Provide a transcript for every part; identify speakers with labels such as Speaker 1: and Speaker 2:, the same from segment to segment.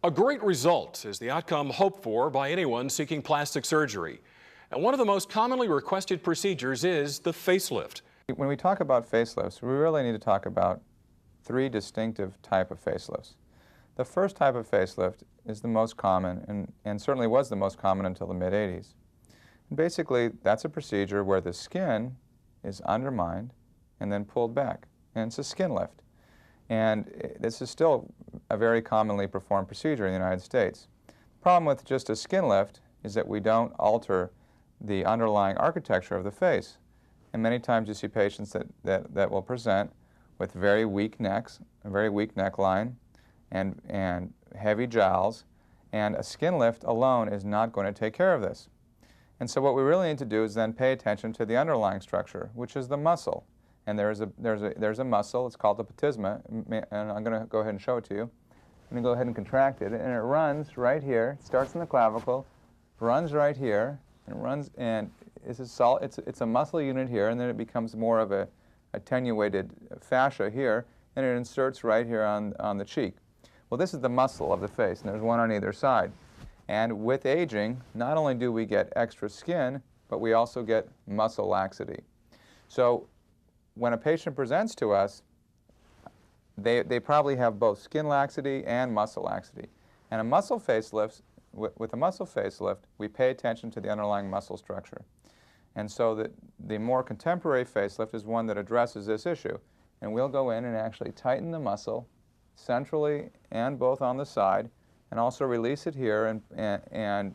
Speaker 1: A great result is the outcome hoped for by anyone seeking plastic surgery. And one of the most commonly requested procedures is the facelift.
Speaker 2: When we talk about facelifts, we really need to talk about three distinctive types of facelifts. The first type of facelift is the most common and certainly was the most common until the mid-'80s. And basically, that's a procedure where the skin is undermined and then pulled back, and it's a skin lift. And this is still a very commonly performed procedure in the United States. The problem with just a skin lift is that we don't alter the underlying architecture of the face. And many times you see patients that will present with very weak necks, a very weak neckline, and heavy jowls, and a skin lift alone is not going to take care of this. And so what we really need to do is then pay attention to the underlying structure, which is the muscle. And there's a muscle, it's called the platysma, and I'm going to go ahead and show it to you. I'm going to go ahead and contract it, and it runs right here. It starts in the clavicle, runs right here, and runs, and it's a muscle unit here, and then it becomes more of a attenuated fascia here, and it inserts right here on the cheek. Well, this is the muscle of the face, and there's one on either side. And with aging, not only do we get extra skin, but we also get muscle laxity. So when a patient presents to us, they probably have both skin laxity and muscle laxity. And a muscle facelift, with a muscle facelift, we pay attention to the underlying muscle structure. And so the more contemporary facelift is one that addresses this issue. And we'll go in and actually tighten the muscle centrally and both on the side, and also release it here and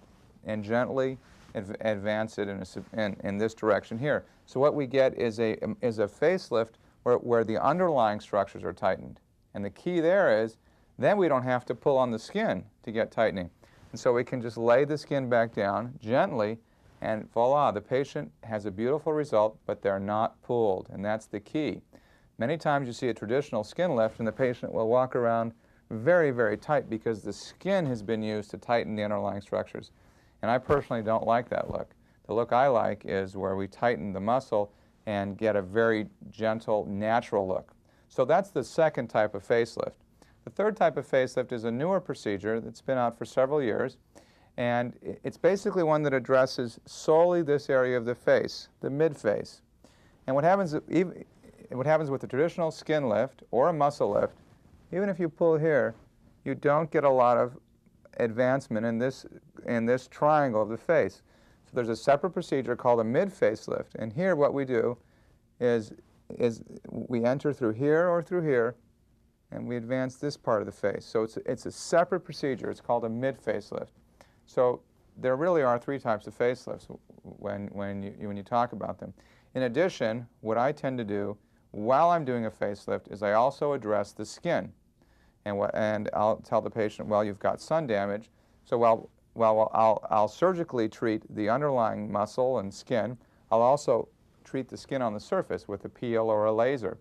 Speaker 2: gently advance it in this direction here. So what we get is a facelift where the underlying structures are tightened. And the key there is then we don't have to pull on the skin to get tightening. And so we can just lay the skin back down gently, and voila, the patient has a beautiful result, but they're not pulled, and that's the key. Many times you see a traditional skin lift and the patient will walk around very, very tight because the skin has been used to tighten the underlying structures. And I personally don't like that look. The look I like is where we tighten the muscle and get a very gentle, natural look. So that's the second type of facelift. The third type of facelift is a newer procedure that's been out for several years, and it's basically one that addresses solely this area of the face, the mid-face. And what happens with a traditional skin lift or a muscle lift, even if you pull here, you don't get a lot of advancement in this triangle of the face. So there's a separate procedure called a mid-facelift, and here what we do is we enter through here or through here, and we advance this part of the face. So it's a separate procedure. It's called a mid-facelift. So there really are three types of facelifts when you talk about them. In addition, what I tend to do while I'm doing a facelift is I also address the skin. And I'll tell the patient, well, you've got sun damage, so while I'll surgically treat the underlying muscle and skin, I'll also treat the skin on the surface with a peel or a laser.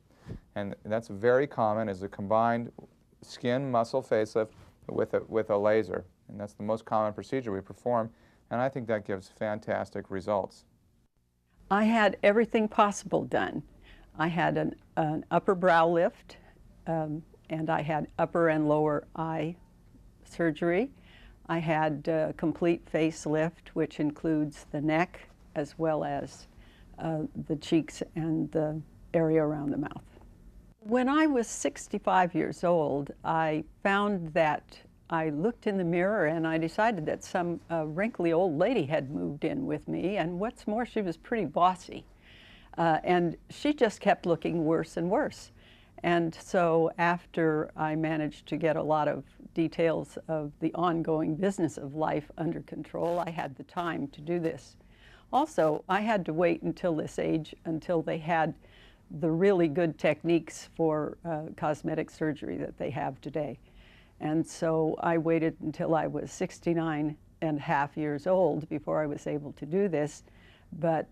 Speaker 2: And that's very common, as a combined skin muscle facelift with a laser. And that's the most common procedure we perform, and I think that gives fantastic results.
Speaker 3: I had everything possible done. I had an upper brow lift, and I had upper and lower eye surgery. I had a complete facelift, which includes the neck as well as the cheeks and the area around the mouth. When I was 65 years old, I found that I looked in the mirror and I decided that some wrinkly old lady had moved in with me, and what's more, she was pretty bossy. And she just kept looking worse and worse. And so after I managed to get a lot of details of the ongoing business of life under control, I had the time to do this. Also, I had to wait until this age until they had the really good techniques for cosmetic surgery that they have today. And so I waited until I was 69 and a half years old before I was able to do this. But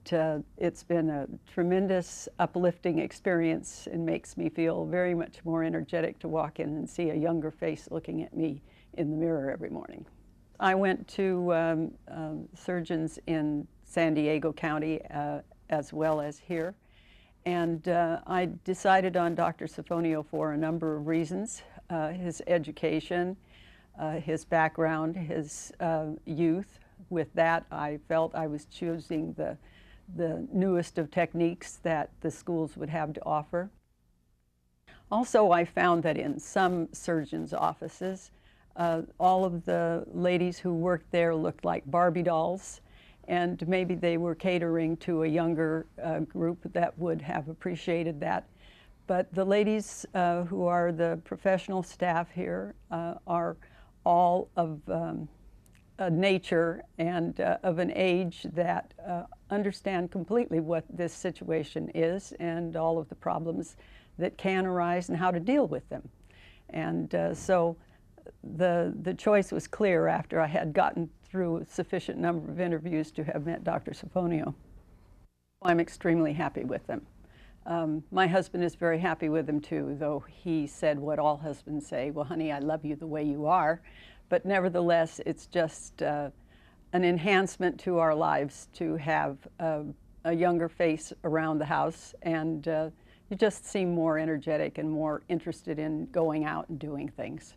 Speaker 3: it's been a tremendous uplifting experience and makes me feel very much more energetic to walk in and see a younger face looking at me in the mirror every morning. I went to surgeons in San Diego County as well as here. And I decided on Dr. Sofonio for a number of reasons. His education, his background, his youth. With that, I felt I was choosing the newest of techniques that the schools would have to offer. Also, I found that in some surgeons' offices, all of the ladies who worked there looked like Barbie dolls, and maybe they were catering to a younger group that would have appreciated that. But the ladies who are the professional staff here are all of a nature and of an age that understand completely what this situation is and all of the problems that can arise and how to deal with them. And so the choice was clear after I had gotten through a sufficient number of interviews to have met Dr. Sofonio. I'm extremely happy with them. My husband is very happy with them too, though he said what all husbands say, well, honey, I love you the way you are. But nevertheless, it's just an enhancement to our lives to have a younger face around the house, and you just seem more energetic and more interested in going out and doing things.